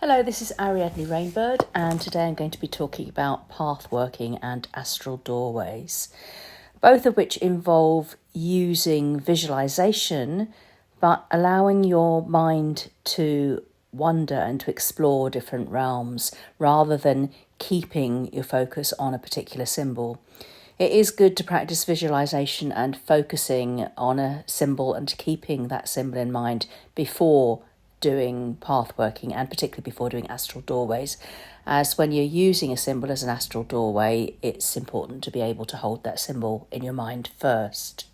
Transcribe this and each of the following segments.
Hello, this is Ariadne Rainbird, and today I'm going to be talking about pathworking and astral doorways, both of which involve using visualization, but allowing your mind to wander and to explore different realms rather than keeping your focus on a particular symbol. It is good to practice visualization and focusing on a symbol and keeping that symbol in mind before doing pathworking, and particularly before doing astral doorways, as when you're using a symbol as an astral doorway, it's important to be able to hold that symbol in your mind first.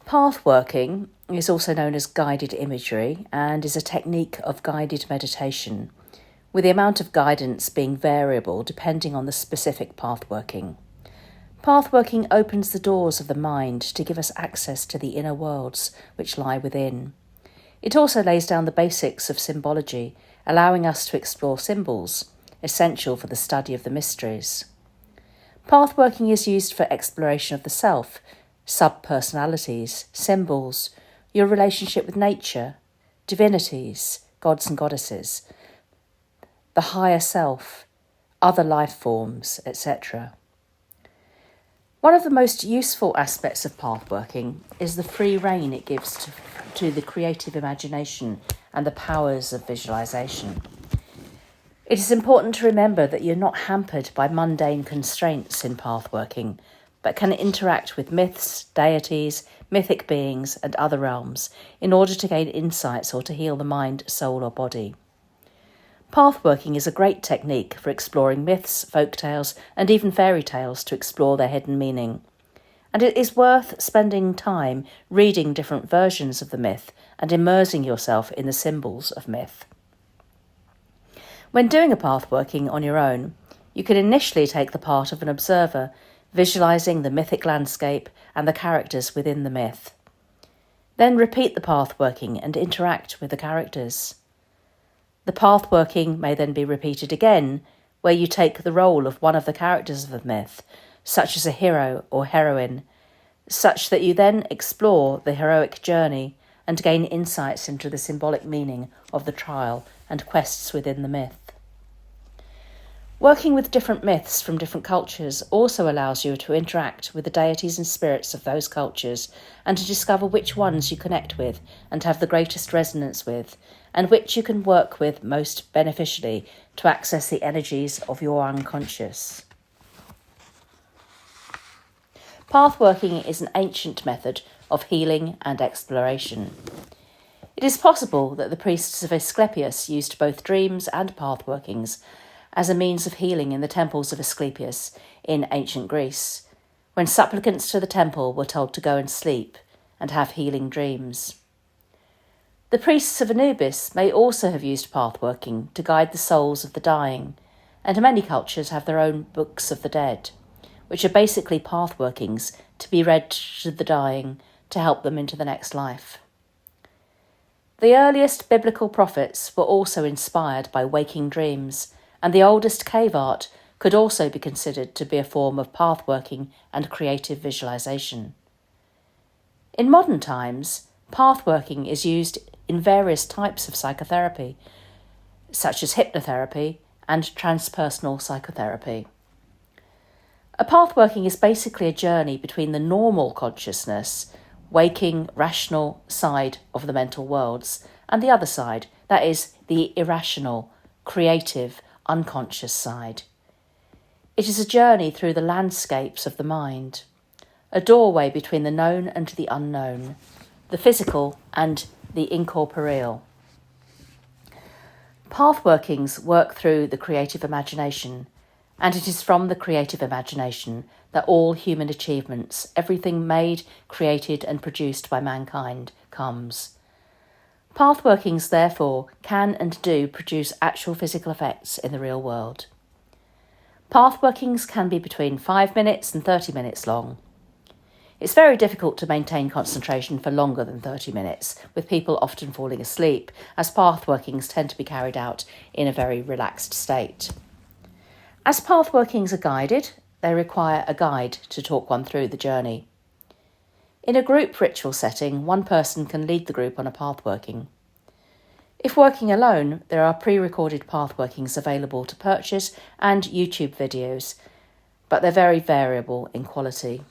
Pathworking is also known as guided imagery and is a technique of guided meditation, with the amount of guidance being variable depending on the specific pathworking. Pathworking opens the doors of the mind to give us access to the inner worlds which lie within. It also lays down the basics of symbology, allowing us to explore symbols, essential for the study of the mysteries. Pathworking is used for exploration of the self, sub-personalities, symbols, your relationship with nature, divinities, gods and goddesses, the higher self, other life forms, etc. One of the most useful aspects of pathworking is the free rein it gives to the creative imagination and the powers of visualization. It is important to remember that you're not hampered by mundane constraints in pathworking, but can interact with myths, deities, mythic beings and other realms in order to gain insights or to heal the mind, soul or body. Pathworking is a great technique for exploring myths, folk tales and even fairy tales to explore their hidden meaning. And it is worth spending time reading different versions of the myth and immersing yourself in the symbols of myth. When doing a pathworking on your own, you can initially take the part of an observer, visualising the mythic landscape and the characters within the myth. Then repeat the pathworking and interact with the characters. The pathworking may then be repeated again, where you take the role of one of the characters of the myth, such as a hero or heroine, such that you then explore the heroic journey and gain insights into the symbolic meaning of the trial and quests within the myth. Working with different myths from different cultures also allows you to interact with the deities and spirits of those cultures and to discover which ones you connect with and have the greatest resonance with, and which you can work with most beneficially to access the energies of your unconscious. Pathworking is an ancient method of healing and exploration. It is possible that the priests of Asclepius used both dreams and pathworkings as a means of healing in the temples of Asclepius in ancient Greece, when supplicants to the temple were told to go and sleep and have healing dreams. The priests of Anubis may also have used pathworking to guide the souls of the dying, and many cultures have their own books of the dead, which are basically pathworkings to be read to the dying to help them into the next life. The earliest biblical prophets were also inspired by waking dreams, and the oldest cave art could also be considered to be a form of pathworking and creative visualization. In modern times, pathworking is used in various types of psychotherapy, such as hypnotherapy and transpersonal psychotherapy. A pathworking is basically a journey between the normal consciousness, waking, rational side of the mental worlds, and the other side, that is, the irrational, creative, unconscious side. It is a journey through the landscapes of the mind, a doorway between the known and the unknown, the physical and the incorporeal. Pathworkings work through the creative imagination, and it is from the creative imagination that all human achievements, everything made, created and produced by mankind, comes. Pathworkings, therefore, can and do produce actual physical effects in the real world. Pathworkings can be between 5 minutes and 30 minutes long. It's very difficult to maintain concentration for longer than 30 minutes, with people often falling asleep, as pathworkings tend to be carried out in a very relaxed state. As pathworkings are guided, they require a guide to talk one through the journey. In a group ritual setting, one person can lead the group on a pathworking. If working alone, there are pre-recorded pathworkings available to purchase and YouTube videos, but they're very variable in quality.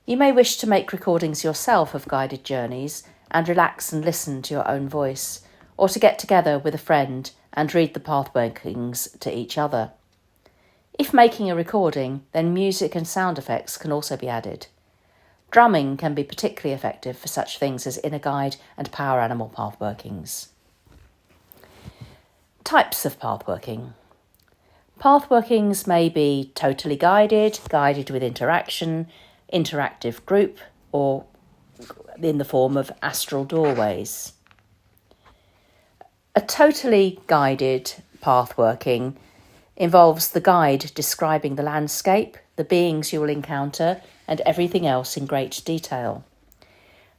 You may wish to make recordings yourself of guided journeys and relax and listen to your own voice, or to get together with a friend and read the pathworkings to each other. If making a recording, then music and sound effects can also be added. Drumming can be particularly effective for such things as inner guide and power animal pathworkings. Types of pathworking. Pathworkings may be totally guided, guided with interaction, interactive group, or in the form of astral doorways. A totally guided pathworking involves the guide describing the landscape, the beings you will encounter, and everything else in great detail.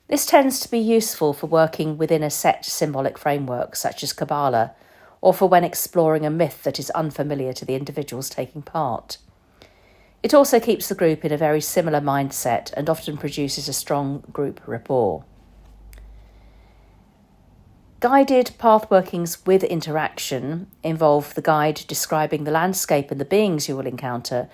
This tends to be useful for working within a set symbolic framework, such as Kabbalah, or for when exploring a myth that is unfamiliar to the individuals taking part. It also keeps the group in a very similar mindset and often produces a strong group rapport. Guided pathworkings with interaction involve the guide describing the landscape and the beings you will encounter,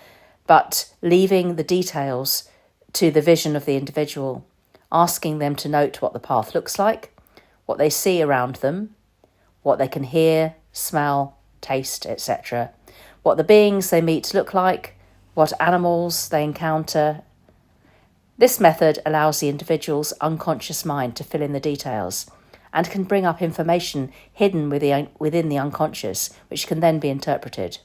but leaving the details to the vision of the individual, asking them to note what the path looks like, what they see around them, what they can hear, smell, taste, etc., what the beings they meet look like, what animals they encounter. This method allows the individual's unconscious mind to fill in the details and can bring up information hidden within the unconscious, which can then be interpreted.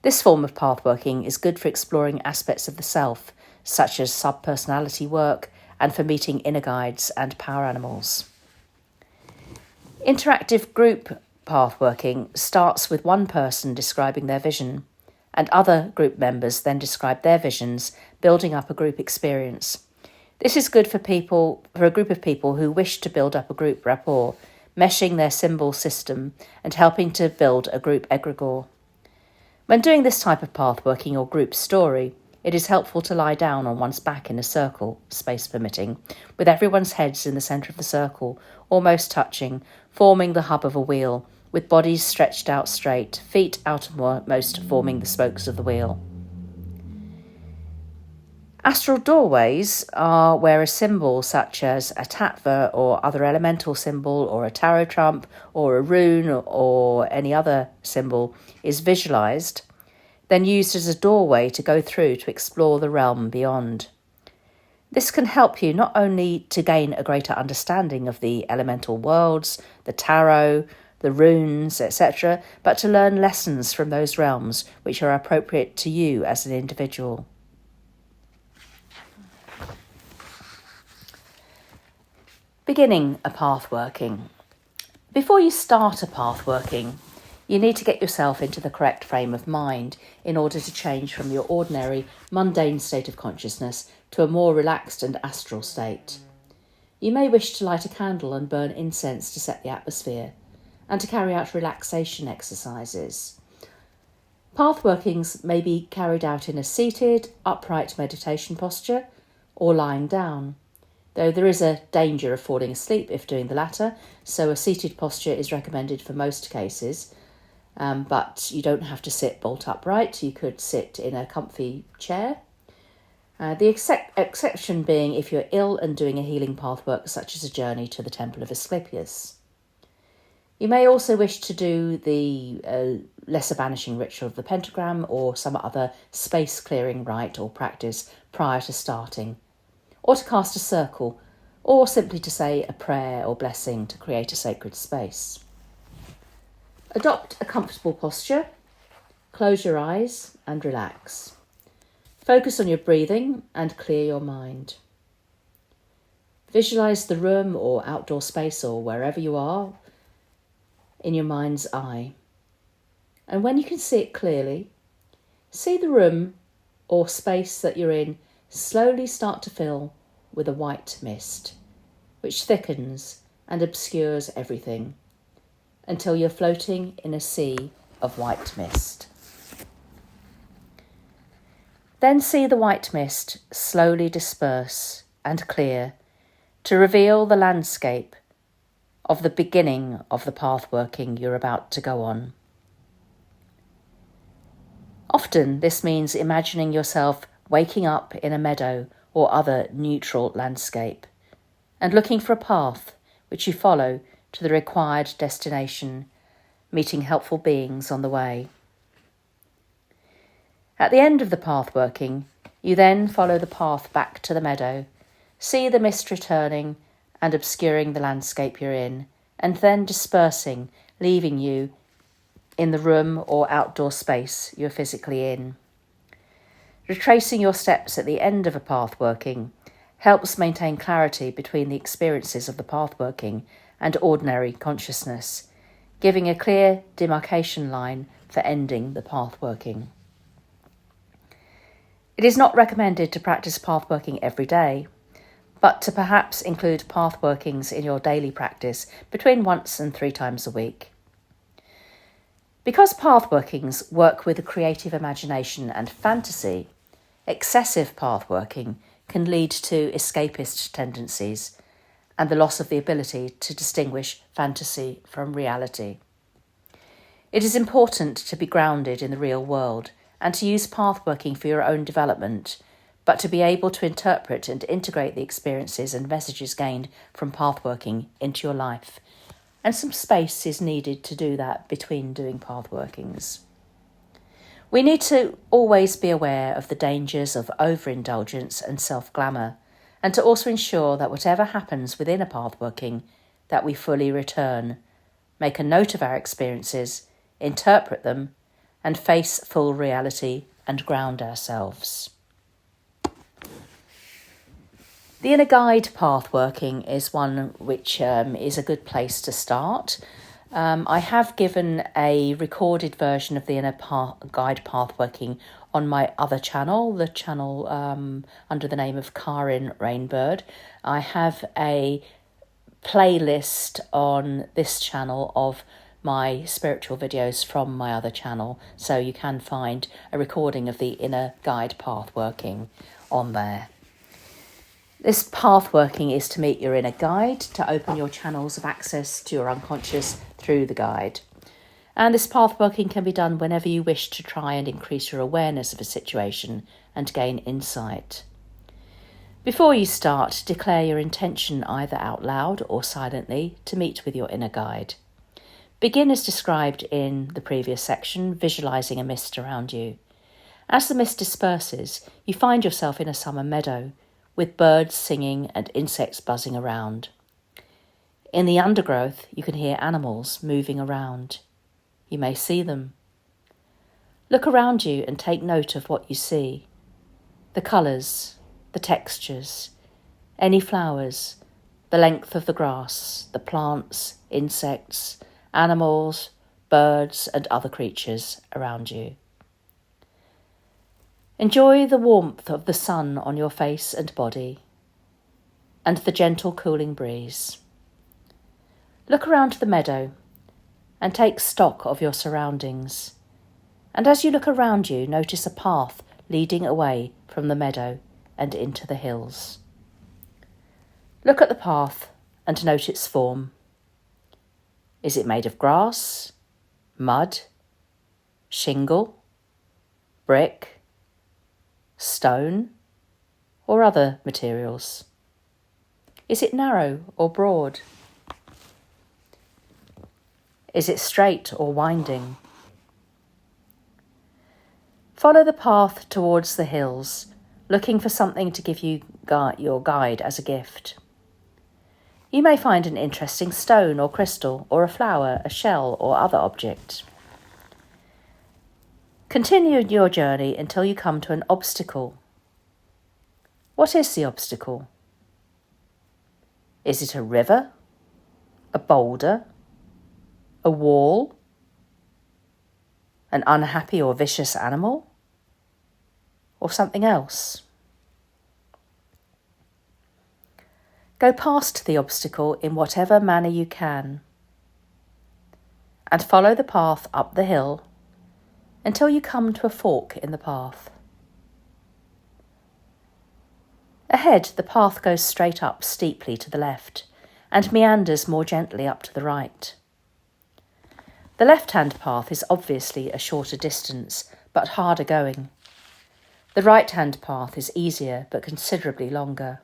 This form of pathworking is good for exploring aspects of the self, such as subpersonality work, and for meeting inner guides and power animals. Interactive group pathworking starts with one person describing their vision, and other group members then describe their visions, building up a group experience. This is good for a group of people who wish to build up a group rapport, meshing their symbol system and helping to build a group egregore. When doing this type of pathworking or group story, it is helpful to lie down on one's back in a circle, space permitting, with everyone's heads in the centre of the circle, almost touching, forming the hub of a wheel, with bodies stretched out straight, feet outermost forming the spokes of the wheel. Astral doorways are where a symbol such as a tattva or other elemental symbol or a tarot trump or a rune or any other symbol is visualised, then used as a doorway to go through to explore the realm beyond. This can help you not only to gain a greater understanding of the elemental worlds, the tarot, the runes, etc., but to learn lessons from those realms which are appropriate to you as an individual. Beginning a pathworking. Before you start a pathworking, you need to get yourself into the correct frame of mind in order to change from your ordinary, mundane state of consciousness to a more relaxed and astral state. You may wish to light a candle and burn incense to set the atmosphere, and to carry out relaxation exercises. Pathworkings may be carried out in a seated, upright meditation posture or lying down, though there is a danger of falling asleep if doing the latter, so a seated posture is recommended for most cases, but you don't have to sit bolt upright. You could sit in a comfy chair. The exception being if you're ill and doing a healing pathwork, such as a journey to the Temple of Asclepius. You may also wish to do the lesser banishing ritual of the pentagram or some other space clearing rite or practice prior to starting, or to cast a circle, or simply to say a prayer or blessing to create a sacred space. Adopt a comfortable posture, close your eyes and relax. Focus on your breathing and clear your mind. Visualise the room or outdoor space or wherever you are in your mind's eye. And when you can see it clearly, see the room or space that you're in slowly start to fill with a white mist, which thickens and obscures everything until you're floating in a sea of white mist. Then see the white mist slowly disperse and clear to reveal the landscape of the beginning of the pathworking you're about to go on. Often this means imagining yourself waking up in a meadow or other neutral landscape and looking for a path which you follow to the required destination, meeting helpful beings on the way. At the end of the pathworking, you then follow the path back to the meadow, see the mist returning and obscuring the landscape you're in, and then dispersing, leaving you in the room or outdoor space you're physically in. Retracing your steps at the end of a pathworking helps maintain clarity between the experiences of the pathworking and ordinary consciousness, giving a clear demarcation line for ending the pathworking. It is not recommended to practice pathworking every day, but to perhaps include pathworkings in your daily practice between once and 3 times a week. Because pathworkings work with the creative imagination and fantasy, excessive pathworking can lead to escapist tendencies and the loss of the ability to distinguish fantasy from reality. It is important to be grounded in the real world and to use pathworking for your own development, but to be able to interpret and integrate the experiences and messages gained from pathworking into your life. And some space is needed to do that between doing pathworkings. We need to always be aware of the dangers of overindulgence and self-glamour, and to also ensure that whatever happens within a pathworking, that we fully return, make a note of our experiences, interpret them, and face full reality and ground ourselves. The inner guide pathworking is one which is a good place to start. I have given a recorded version of the inner guide pathworking on my other channel, the channel under the name of Karin Rainbird. I have a playlist on this channel of my spiritual videos from my other channel, so you can find a recording of the inner guide pathworking on there. This pathworking is to meet your inner guide, to open your channels of access to your unconscious through the guide. And this pathworking can be done whenever you wish to try and increase your awareness of a situation and gain insight. Before you start, declare your intention either out loud or silently to meet with your inner guide. Begin as described in the previous section, visualising a mist around you. As the mist disperses, you find yourself in a summer meadow, with birds singing and insects buzzing around. In the undergrowth, you can hear animals moving around. You may see them. Look around you and take note of what you see. The colours, the textures, any flowers, the length of the grass, the plants, insects, animals, birds and other creatures around you. Enjoy the warmth of the sun on your face and body, and the gentle cooling breeze. Look around the meadow and take stock of your surroundings. And as you look around you, notice a path leading away from the meadow and into the hills. Look at the path and note its form. Is it made of grass, mud, shingle, brick, stone, or other materials? Is it narrow or broad? Is it straight or winding? Follow the path towards the hills, looking for something to give you your guide as a gift. You may find an interesting stone or crystal, or a flower, a shell, or other object. Continue your journey until you come to an obstacle. What is the obstacle? Is it a river, a boulder, a wall, an unhappy or vicious animal, or something else? Go past the obstacle in whatever manner you can, and follow the path up the hill until you come to a fork in the path. Ahead, the path goes straight up steeply to the left, and meanders more gently up to the right. The left-hand path is obviously a shorter distance, but harder going. The right-hand path is easier, but considerably longer.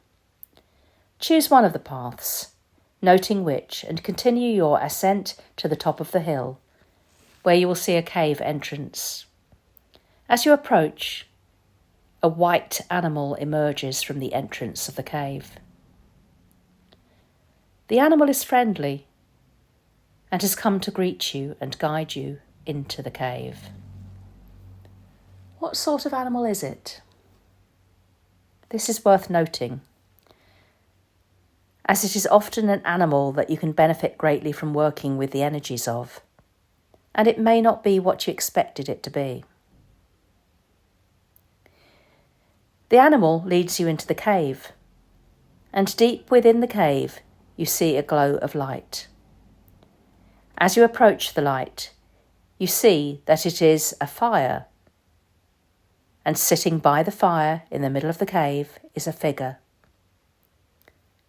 Choose one of the paths, noting which, and continue your ascent to the top of the hill, where you will see a cave entrance. As you approach, a white animal emerges from the entrance of the cave. The animal is friendly and has come to greet you and guide you into the cave. What sort of animal is it? This is worth noting, as it is often an animal that you can benefit greatly from working with the energies of, and it may not be what you expected it to be. The animal leads you into the cave, and deep within the cave you see a glow of light. As you approach the light, you see that it is a fire, and sitting by the fire in the middle of the cave is a figure.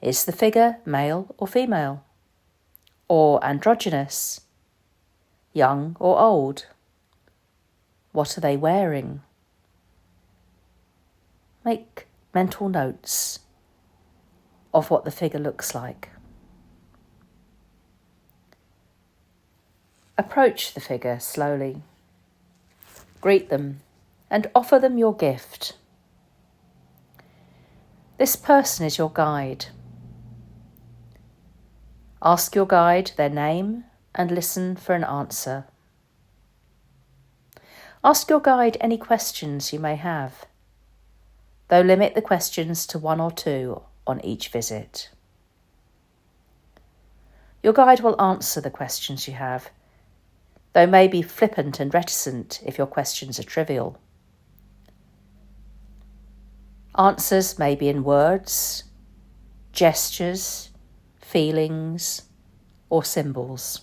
Is the figure male or female? Or androgynous? Young or old? What are they wearing? Make mental notes of what the figure looks like. Approach the figure slowly. Greet them and offer them your gift. This person is your guide. Ask your guide their name and listen for an answer. Ask your guide any questions you may have, though limit the questions to 1 or 2 on each visit. Your guide will answer the questions you have, though may be flippant and reticent if your questions are trivial. Answers may be in words, gestures, feelings, or symbols.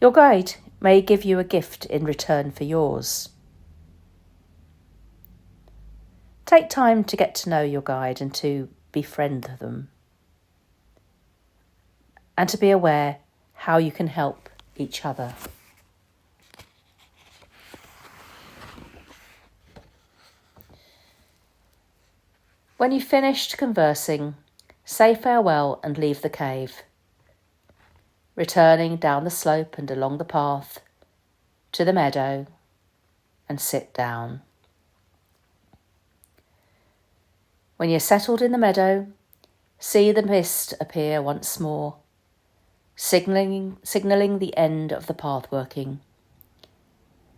Your guide may give you a gift in return for yours. Take time to get to know your guide and to befriend them, and to be aware how you can help each other. When you've finished conversing, say farewell and leave the cave, returning down the slope and along the path to the meadow, and sit down. When you're settled in the meadow, see the mist appear once more, signalling the end of the pathworking.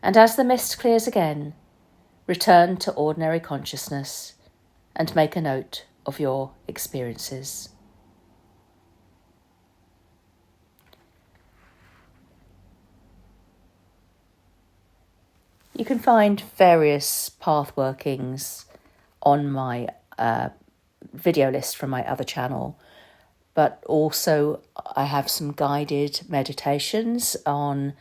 And as the mist clears again, return to ordinary consciousness and make a note of your experiences. You can find various pathworkings on my video list from my other channel, but also I have some guided meditations on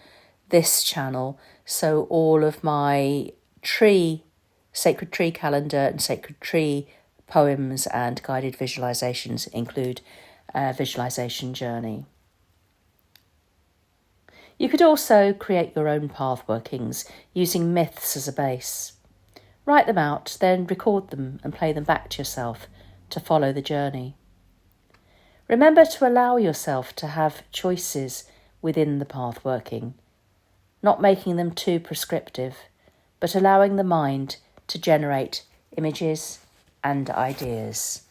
this channel. So all of my sacred tree calendar and sacred tree poems and guided visualizations include a visualization journey. You could also create your own pathworkings using myths as a base. Write them out, then record them and play them back to yourself to follow the journey. Remember to allow yourself to have choices within the pathworking, not making them too prescriptive, but allowing the mind to generate images and ideas.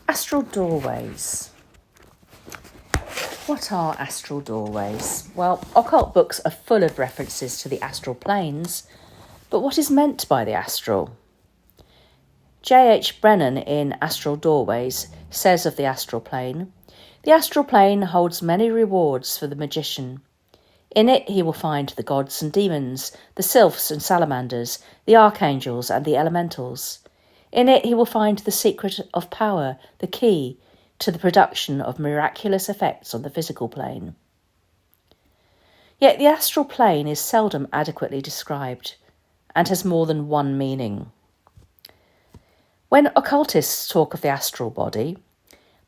Astral doorways. What are astral doorways? Well, occult books are full of references to the astral planes, but what is meant by the astral? J.H. Brennan in Astral Doorways says of the astral plane, "The astral plane holds many rewards for the magician. In it he will find the gods and demons, the sylphs and salamanders, the archangels and the elementals. In it he will find the secret of power, the key to the production of miraculous effects on the physical plane." Yet the astral plane is seldom adequately described and has more than one meaning. When occultists talk of the astral body,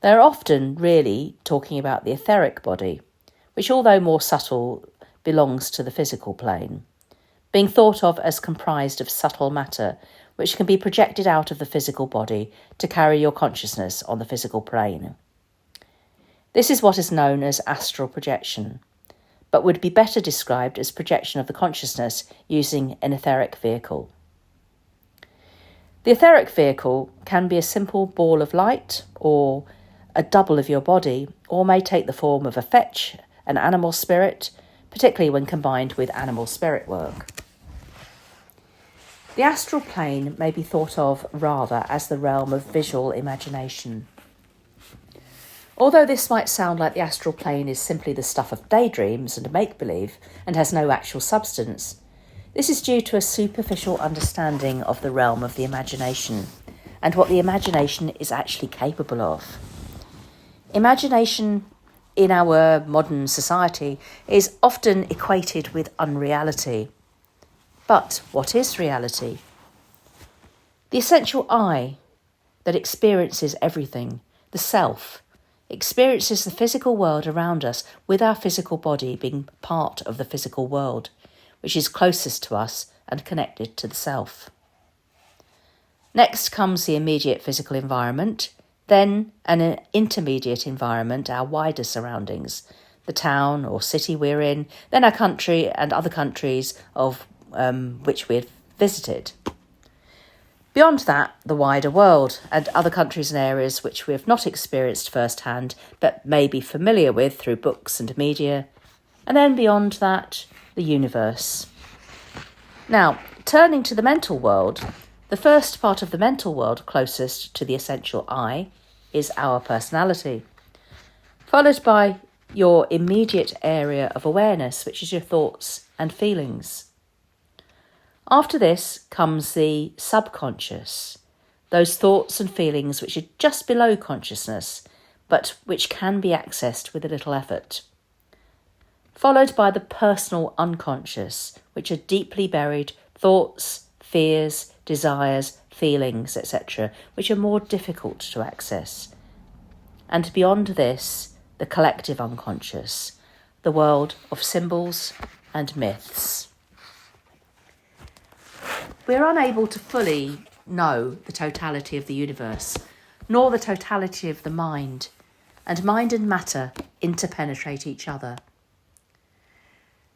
they're often really talking about the etheric body, which, although more subtle, belongs to the physical plane, being thought of as comprised of subtle matter, which can be projected out of the physical body to carry your consciousness on the physical plane. This is what is known as astral projection, but would be better described as projection of the consciousness using an etheric vehicle. The etheric vehicle can be a simple ball of light or a double of your body, or may take the form of a fetch, an animal spirit, particularly when combined with animal spirit work. The astral plane may be thought of rather as the realm of visual imagination. Although this might sound like the astral plane is simply the stuff of daydreams and make-believe and has no actual substance, this is due to a superficial understanding of the realm of the imagination and what the imagination is actually capable of. Imagination in our modern society is often equated with unreality. But what is reality? The essential I that experiences everything, the self, experiences the physical world around us with our physical body being part of the physical world, which is closest to us and connected to the self. Next comes the immediate physical environment, then an intermediate environment, our wider surroundings, the town or city we're in, then our country and other countries of which we've visited. Beyond that, the wider world and other countries and areas which we have not experienced firsthand but may be familiar with through books and media. And then beyond that, the universe. Now, turning to the mental world, the first part of the mental world closest to the essential I is our personality, followed by your immediate area of awareness, which is your thoughts and feelings. After this comes the subconscious, those thoughts and feelings which are just below consciousness, but which can be accessed with a little effort. Followed by the personal unconscious, which are deeply buried thoughts, fears, desires, feelings, etc., which are more difficult to access. And beyond this, the collective unconscious, the world of symbols and myths. We're unable to fully know the totality of the universe, nor the totality of the mind, and mind and matter interpenetrate each other.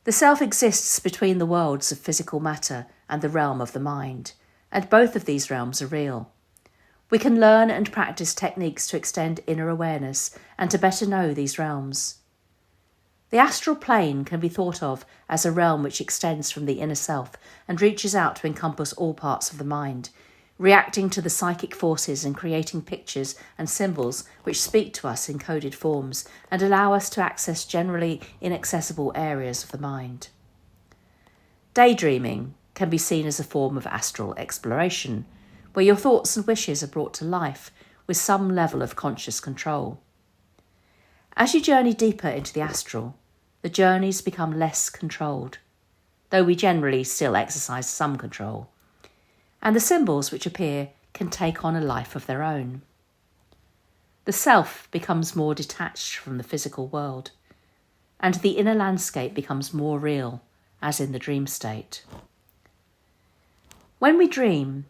The self exists between the worlds of physical matter and the realm of the mind, and both of these realms are real. We can learn and practice techniques to extend inner awareness and to better know these realms. The astral plane can be thought of as a realm which extends from the inner self and reaches out to encompass all parts of the mind, reacting to the psychic forces and creating pictures and symbols which speak to us in coded forms and allow us to access generally inaccessible areas of the mind. Daydreaming can be seen as a form of astral exploration, where your thoughts and wishes are brought to life with some level of conscious control. As you journey deeper into the astral, the journeys become less controlled, though we generally still exercise some control, and the symbols which appear can take on a life of their own. The self becomes more detached from the physical world, and the inner landscape becomes more real, as in the dream state. When we dream,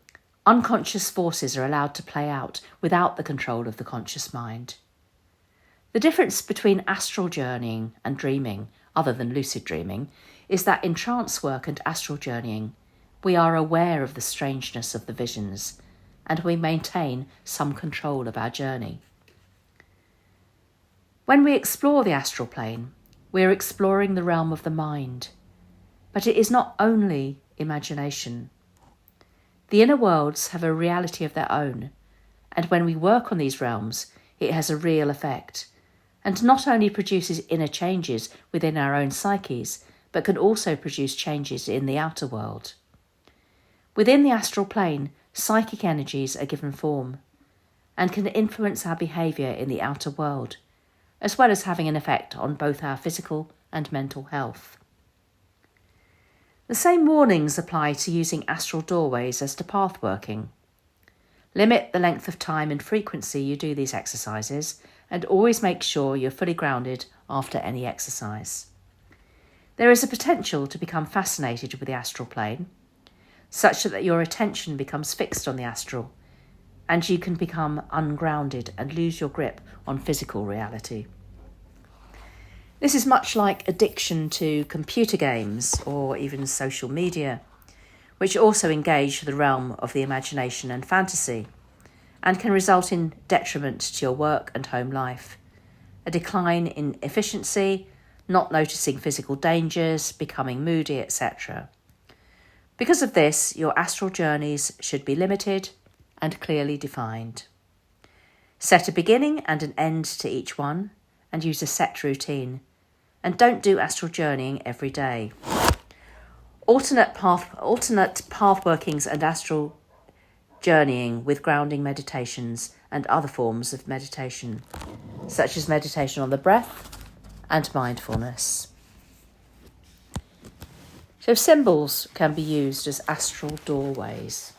unconscious forces are allowed to play out without the control of the conscious mind. The difference between astral journeying and dreaming, other than lucid dreaming, is that in trance work and astral journeying, we are aware of the strangeness of the visions, and we maintain some control of our journey. When we explore the astral plane, we are exploring the realm of the mind, but it is not only imagination. The inner worlds have a reality of their own, and when we work on these realms, it has a real effect, and not only produces inner changes within our own psyches, but can also produce changes in the outer world. Within the astral plane, psychic energies are given form, and can influence our behaviour in the outer world, as well as having an effect on both our physical and mental health. The same warnings apply to using astral doorways as to pathworking. Limit the length of time and frequency you do these exercises, and always make sure you're fully grounded after any exercise. There is a potential to become fascinated with the astral plane, such that your attention becomes fixed on the astral, and you can become ungrounded and lose your grip on physical reality. This is much like addiction to computer games or even social media, which also engage the realm of the imagination and fantasy, and can result in detriment to your work and home life, a decline in efficiency, not noticing physical dangers, becoming moody, etc. Because of this, your astral journeys should be limited and clearly defined. Set a beginning and an end to each one, and use a set routine, and don't do astral journeying every day. Alternate path workings and astral journeying with grounding meditations and other forms of meditation, such as meditation on the breath and mindfulness. So symbols can be used as astral doorways.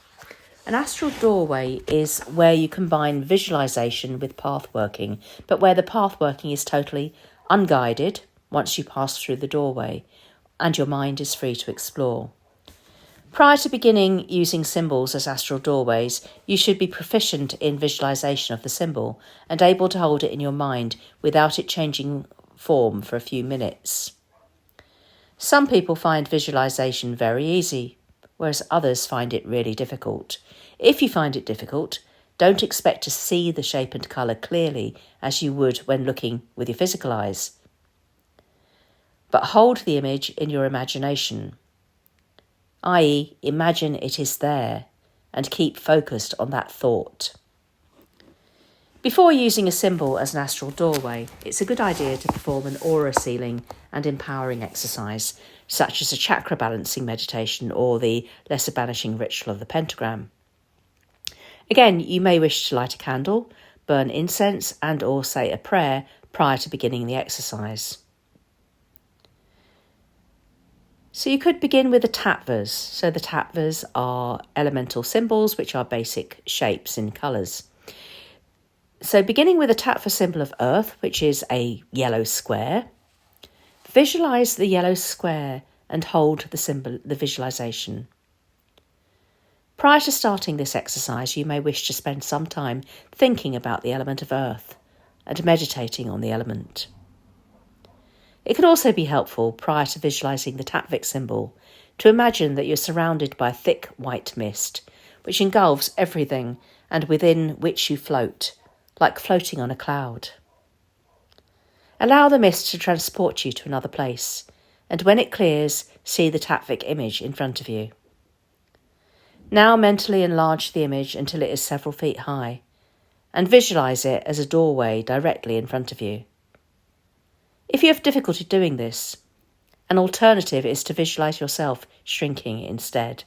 An astral doorway is where you combine visualization with path working, but where the path working is totally unguided once you pass through the doorway, and your mind is free to explore. Prior to beginning using symbols as astral doorways, you should be proficient in visualization of the symbol and able to hold it in your mind without it changing form for a few minutes. Some people find visualization very easy, whereas others find it really difficult. If you find it difficult, don't expect to see the shape and colour clearly as you would when looking with your physical eyes, but hold the image in your imagination, i.e., imagine it is there and keep focused on that thought. Before using a symbol as an astral doorway, it's a good idea to perform an aura sealing and empowering exercise, such as a chakra balancing meditation or the lesser banishing ritual of the pentagram. Again, you may wish to light a candle, burn incense and or say a prayer prior to beginning the exercise. So you could begin with the tattvas. So the tattvas are elemental symbols, which are basic shapes in colours. So beginning with a tattva symbol of earth, which is a yellow square, visualise the yellow square and hold the visualisation. Prior to starting this exercise, you may wish to spend some time thinking about the element of earth and meditating on the element. It can also be helpful, prior to visualising the tattvic symbol, to imagine that you're surrounded by a thick white mist, which engulfs everything and within which you float, like floating on a cloud. Allow the mist to transport you to another place, and when it clears, see the tattvic image in front of you. Now mentally enlarge the image until it is several feet high, and visualise it as a doorway directly in front of you. If you have difficulty doing this, an alternative is to visualise yourself shrinking instead.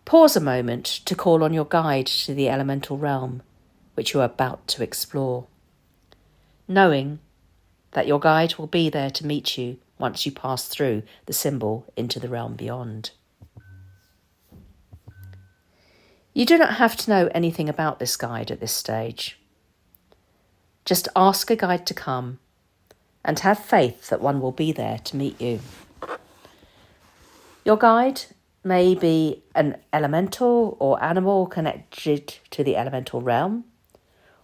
Pause a moment to call on your guide to the elemental realm, which you are about to explore, knowing that your guide will be there to meet you once you pass through the symbol into the realm beyond. You do not have to know anything about this guide at this stage. Just ask a guide to come and have faith that one will be there to meet you. Your guide may be an elemental or animal connected to the elemental realm,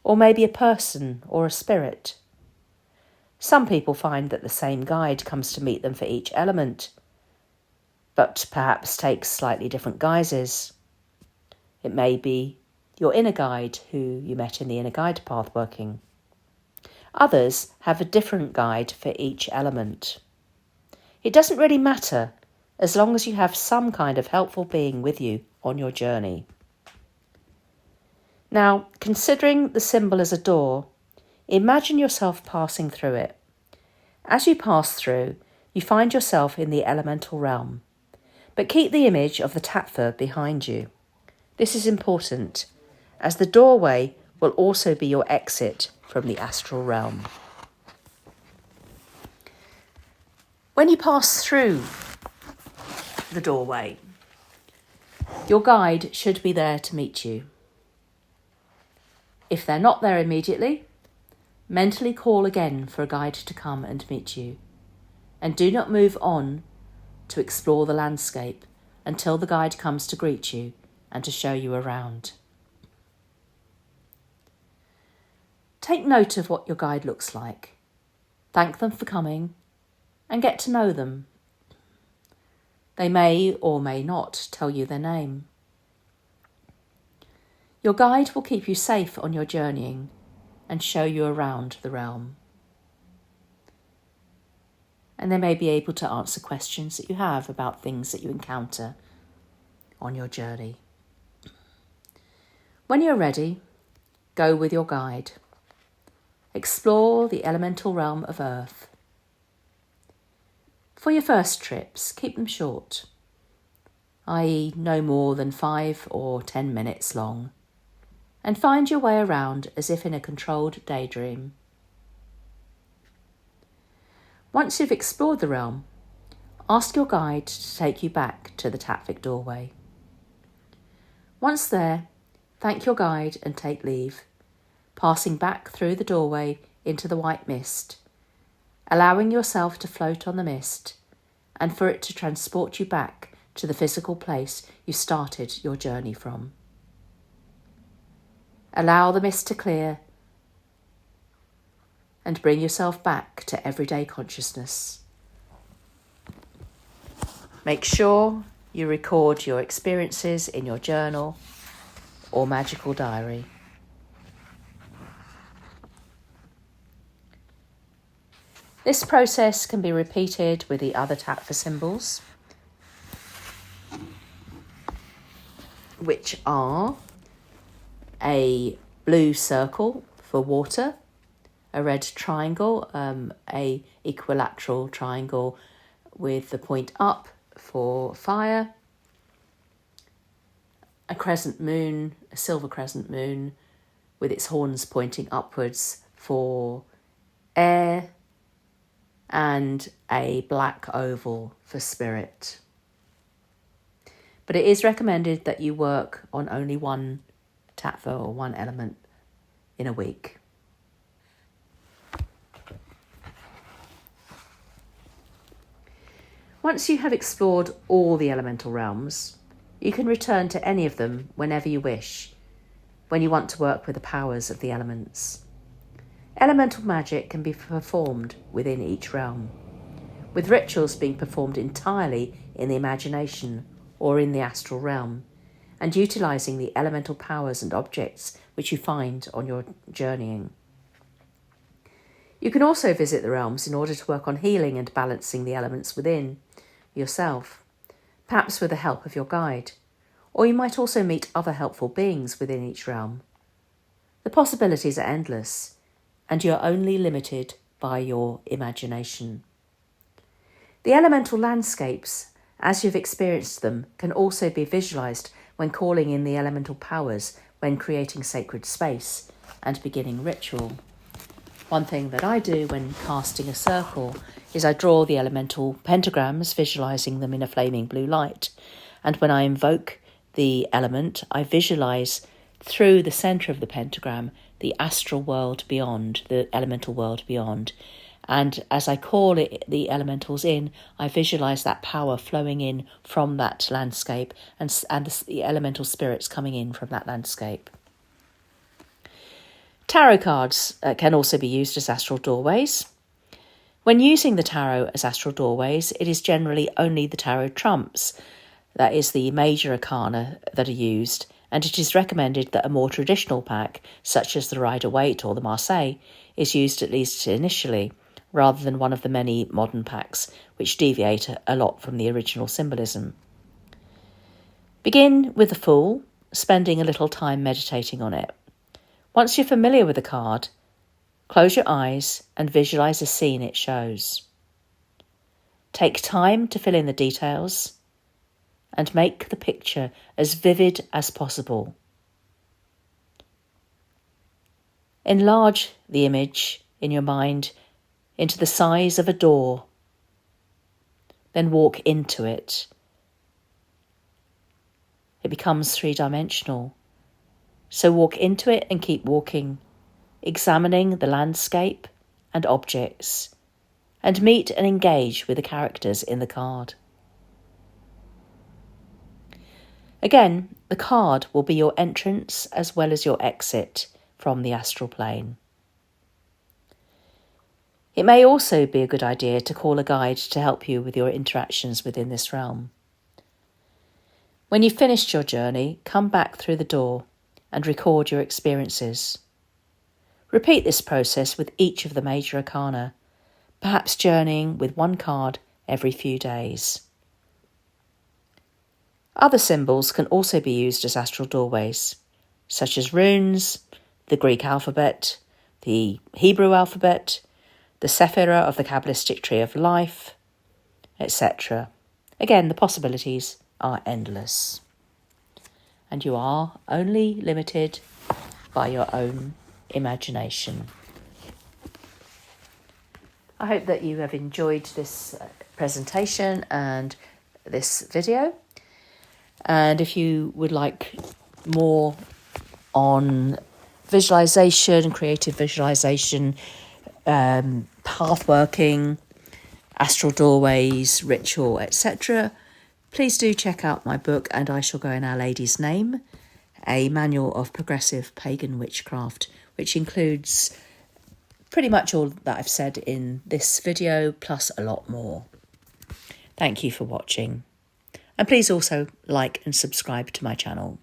or maybe a person or a spirit. Some people find that the same guide comes to meet them for each element, but perhaps takes slightly different guises. It may be your inner guide who you met in the inner guide path working. Others have a different guide for each element. It doesn't really matter as long as you have some kind of helpful being with you on your journey. Now, considering the symbol as a door, imagine yourself passing through it. As you pass through, you find yourself in the elemental realm, but keep the image of the tattva behind you. This is important, as the doorway will also be your exit from the astral realm. When you pass through the doorway, Your guide should be there to meet you. If they're not there immediately, mentally call again for a guide to come and meet you, and do not move on to explore the landscape until the guide comes to greet you and to show you around. Take note of what your guide looks like. Thank them for coming and get to know them. They may or may not tell you their name. Your guide will keep you safe on your journeying and show you around the realm. And they may be able to answer questions that you have about things that you encounter on your journey. When you're ready, go with your guide. Explore the elemental realm of Earth. For your first trips, keep them short, i.e. no more than 5 or 10 minutes long, and find your way around as if in a controlled daydream. Once you've explored the realm, ask your guide to take you back to the Pathworking doorway. Once there, thank your guide and take leave, passing back through the doorway into the white mist, allowing yourself to float on the mist and for it to transport you back to the physical place you started your journey from. Allow the mist to clear and bring yourself back to everyday consciousness. Make sure you record your experiences in your journal or magical diary. This process can be repeated with the other Tattva symbols, which are a blue circle for water, a red triangle, a equilateral triangle with the point up for fire, a crescent moon, a silver crescent moon with its horns pointing upwards for air, and a black oval for spirit. But it is recommended that you work on only one tattva or one element in a week. Once you have explored all the elemental realms, you can return to any of them whenever you wish, when you want to work with the powers of the elements. Elemental magic can be performed within each realm, with rituals being performed entirely in the imagination or in the astral realm, and utilising the elemental powers and objects which you find on your journeying. You can also visit the realms in order to work on healing and balancing the elements within yourself, perhaps with the help of your guide, or you might also meet other helpful beings within each realm. The possibilities are endless, and you're only limited by your imagination. The elemental landscapes, as you've experienced them, can also be visualised when calling in the elemental powers when creating sacred space and beginning ritual. One thing that I do when casting a circle is I draw the elemental pentagrams, visualising them in a flaming blue light, and when I invoke the element, I visualise through the centre of the pentagram the astral world beyond, the elemental world beyond. And as I call it, the elementals in, I visualise that power flowing in from that landscape and the elemental spirits coming in from that landscape. Tarot cards can also be used as astral doorways. When using the tarot as astral doorways, it is generally only the tarot trumps, that is the major arcana, that are used, and it is recommended that a more traditional pack, such as the Rider-Waite or the Marseille, is used at least initially, rather than one of the many modern packs which deviate a lot from the original symbolism. Begin with the Fool, spending a little time meditating on it. Once you're familiar with the card, close your eyes and visualise the scene it shows. Take time to fill in the details and make the picture as vivid as possible. Enlarge the image in your mind into the size of a door, then walk into it. it becomes three-dimensional. So walk into it and keep walking, examining the landscape and objects, and meet and engage with the characters in the card. Again, the card will be your entrance as well as your exit from the astral plane. It may also be a good idea to call a guide to help you with your interactions within this realm. When you've finished your journey, come back through the door and record your experiences. Repeat this process with each of the major arcana, perhaps journeying with one card every few days. Other symbols can also be used as astral doorways, such as runes, the Greek alphabet, the Hebrew alphabet, the Sephirah of the Kabbalistic Tree of Life, etc. Again, the possibilities are endless. And you are only limited by your own imagination. I hope that you have enjoyed this presentation and this video. And if you would like more on visualization, creative visualization, pathworking, astral doorways, ritual, etc., please do check out my book And I Shall Go in Our Lady's Name, a manual of progressive pagan witchcraft, which includes pretty much all that I've said in this video, plus a lot more. Thank you for watching. And please also like and subscribe to my channel.